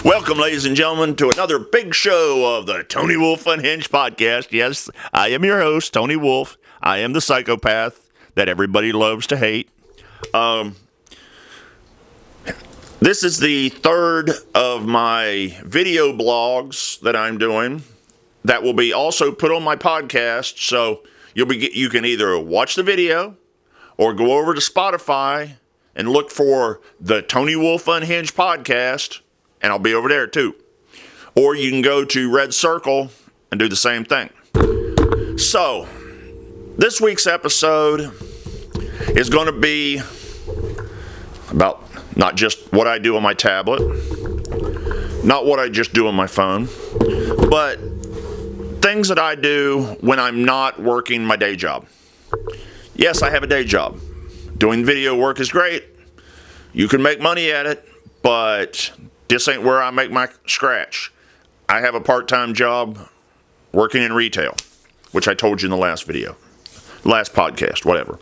Welcome, ladies and gentlemen, to another big show of the Tony Wolfe Unhinged podcast. Yes, I am your host, Tony Wolfe. I am the psychopath that everybody loves to hate. This is the third of my video blogs that I'm doing that will be also put on my podcast. So you can either watch the video or go over to Spotify and look for the Tony Wolfe Unhinged podcast, and I'll be over there too. Or you can go to Red Circle and do the same thing. So, this week's episode is going to be about not just what I do on my tablet, not what I just do on my phone, but things that I do when I'm not working my day job. Yes, I have a day job. Doing video work is great. You can make money at it, but this ain't where I make my scratch. I have a part-time job working in retail, which I told you in the last video, last podcast, whatever.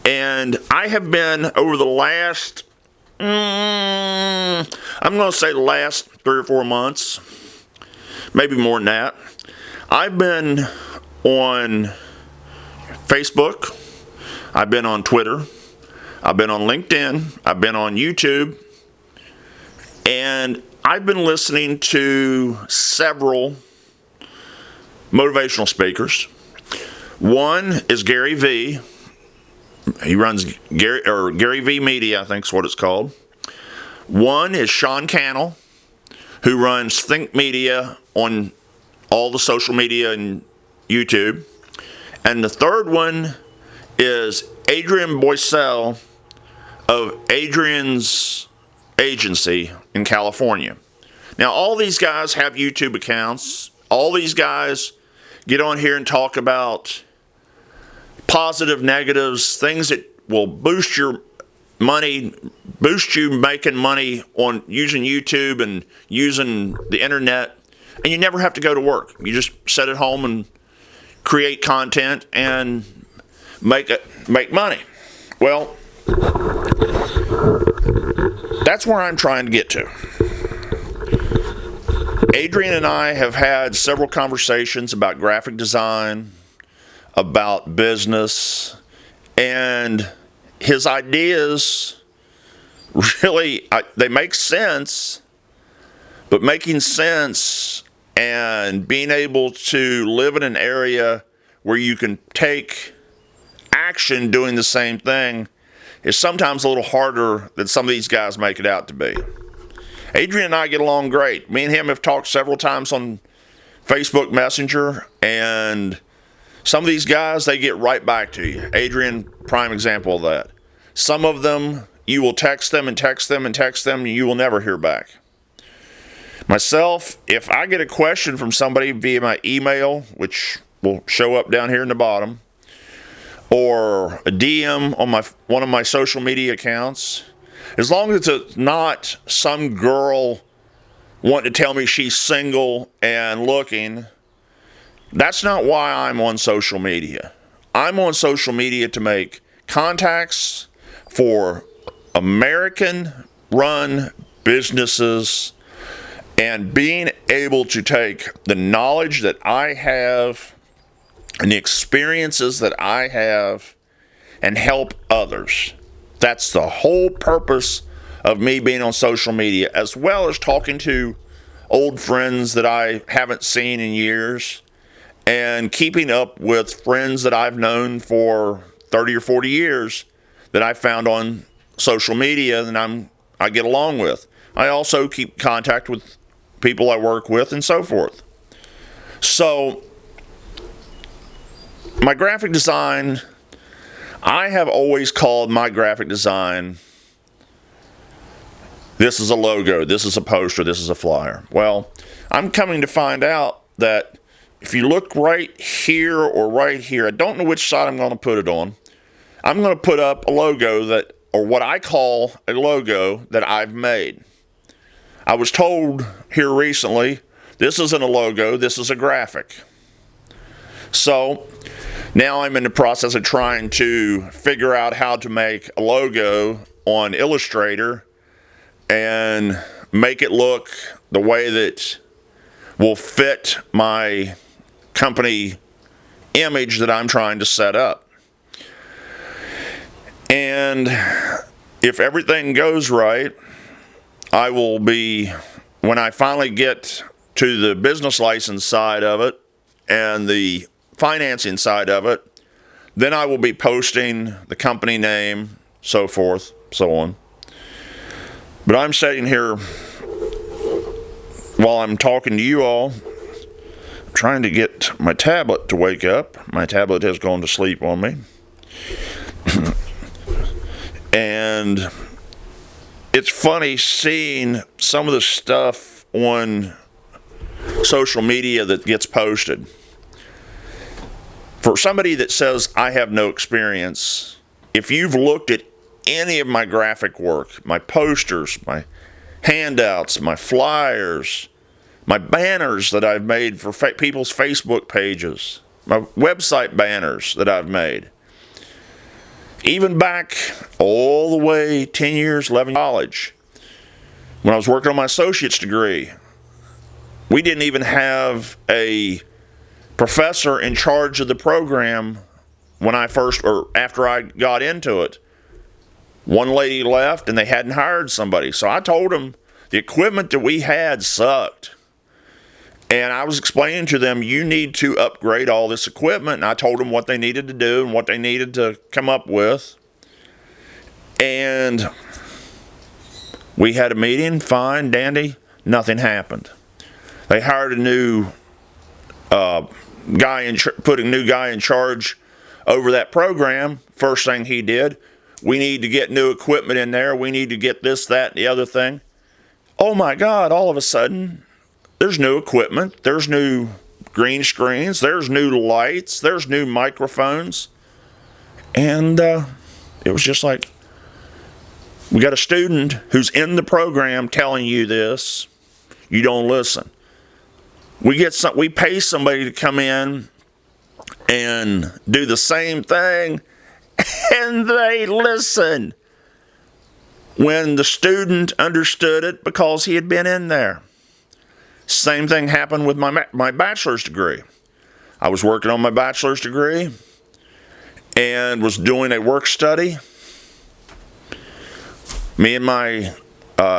And I have been over the last, I'm going to say the last 3 or 4 months, maybe more than that. I've been on Facebook. I've been on Twitter. I've been on LinkedIn. I've been on YouTube. And I've been listening to several motivational speakers. One is Gary V. He runs Gary V Media, I think is what it's called. One is Sean Cannell, who runs Think Media on all the social media and YouTube. And the third one is Adrian Boycell of Adrian's Agency in California. Now, all these guys have YouTube accounts. All these guys get on here and talk about positive, negatives, things that will boost your money, boost you making money on using YouTube and using the internet. And you never have to go to work. You just sit at home and create content and make money. Well, that's where I'm trying to get to. Adrian and I have had several conversations about graphic design, about business, and his ideas really, they make sense, but making sense and being able to live in an area where you can take action doing the same thing is sometimes a little harder than some of these guys make it out to be. Adrian and I get along great. Me and him have talked several times on Facebook Messenger, and some of these guys, they get right back to you. Adrian, prime example of that. Some of them, you will text them and text them and text them, and you will never hear back. Myself, if I get a question from somebody via my email, which will show up down here in the bottom, or a DM on one of my social media accounts, as long as it's not some girl wanting to tell me she's single and looking, that's not why I'm on social media. I'm on social media to make contacts for American-run businesses and being able to take the knowledge that I have and the experiences that I have and help others. That's the whole purpose of me being on social media, as well as talking to old friends that I haven't seen in years and keeping up with friends that I've known for 30 or 40 years that I found on social media and I get along with. I also keep contact with people I work with and so forth. So, my graphic design, I have always called my graphic design, this is a logo, this is a poster, this is a flyer. Well, I'm coming to find out that if you look right here or right here, I don't know which side I'm going to put it on. I'm going to put up a logo or what I call a logo that I've made. I was told here recently, this isn't a logo, this is a graphic. So, now I'm in the process of trying to figure out how to make a logo on Illustrator, and make it look the way that will fit my company image that I'm trying to set up. And if everything goes right, I will be, when I finally get to the business license side of it and the financing side of it, then I will be posting the company name, so forth, so on. But I'm sitting here while I'm talking to you all, trying to get my tablet to wake up. My tablet has gone to sleep on me. And it's funny seeing some of the stuff on social media that gets posted. For somebody that says, I have no experience, if you've looked at any of my graphic work, my posters, my handouts, my flyers, my banners that I've made for people's Facebook pages, my website banners that I've made, even back all the way 10 years, 11 years college, when I was working on my associate's degree, we didn't even have a professor in charge of the program when I first, or after I got into it. One lady left and they hadn't hired somebody. So I told them the equipment that we had sucked. And I was explaining to them, you need to upgrade all this equipment. And I told them what they needed to do and what they needed to come up with. And we had a meeting, fine, dandy, nothing happened. They hired a new guy, put a new guy in charge over that program. First thing he did, we need to get new equipment in there. We need to get this, that, and the other thing. Oh my God, all of a sudden, there's new equipment, there's new green screens, there's new lights, there's new microphones. And it was just like, we got a student who's in the program telling you this, you don't listen. We pay somebody to come in and do the same thing, and they listen. When the student understood it because he had been in there. Same thing happened with my bachelor's degree. I was working on my bachelor's degree and was doing a work study. Me and my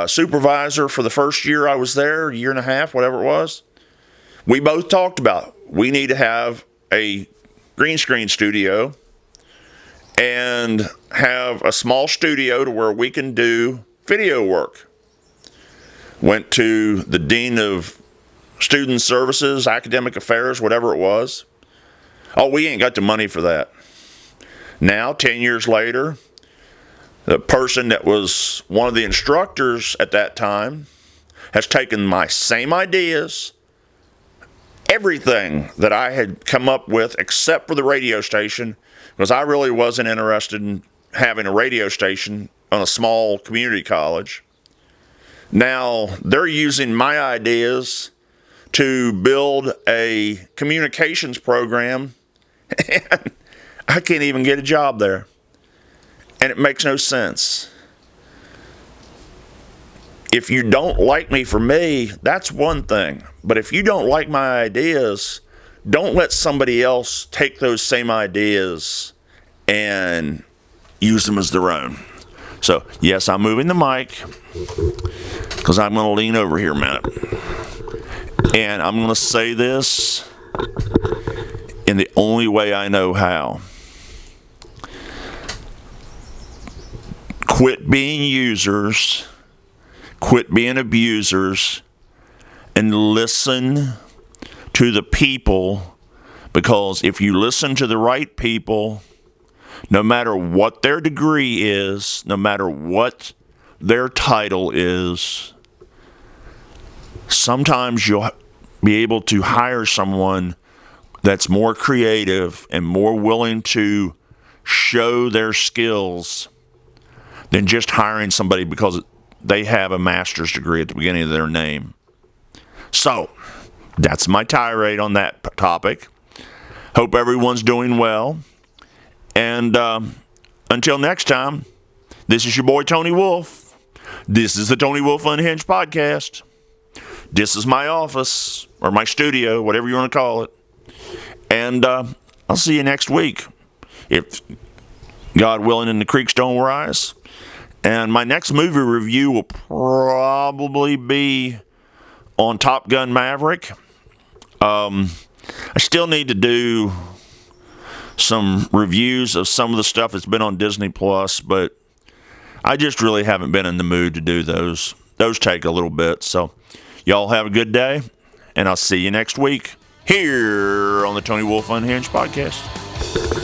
supervisor for the first year I was there, year and a half, whatever it was, we both talked about we need to have a green screen studio and have a small studio to where we can do video work. Went to the Dean of Student Services, Academic Affairs, whatever it was. Oh, we ain't got the money for that. Now, 10 years later, the person that was one of the instructors at that time has taken my same ideas, everything that I had come up with except for the radio station, because I really wasn't interested in having a radio station on a small community college. Now, they're using my ideas to build a communications program, and I can't even get a job there. And it makes no sense. If you don't like me for me, that's one thing. But if you don't like my ideas, don't let somebody else take those same ideas and use them as their own. So, yes, I'm moving the mic because I'm going to lean over here a minute. And I'm going to say this in the only way I know how. Quit being users, quit being abusers, and listen to the people, because if you listen to the right people, no matter what their degree is, no matter what their title is, sometimes you'll be able to hire someone that's more creative and more willing to show their skills than just hiring somebody because they have a master's degree at the beginning of their name. So, that's my tirade on that topic. Hope everyone's doing well. And until next time, this is your boy Tony Wolfe. This is the Tony Wolfe Unhinged podcast. This is my office, or my studio, whatever you want to call it. And I'll see you next week, if God willing and the creeks don't rise. And my next movie review will probably be on Top Gun Maverick. I still need to do some reviews of some of the stuff that's been on Disney Plus, but I just really haven't been in the mood to do those. Those take a little bit. So y'all have a good day, and I'll see you next week here on the Tony Wolfe Unhinged podcast.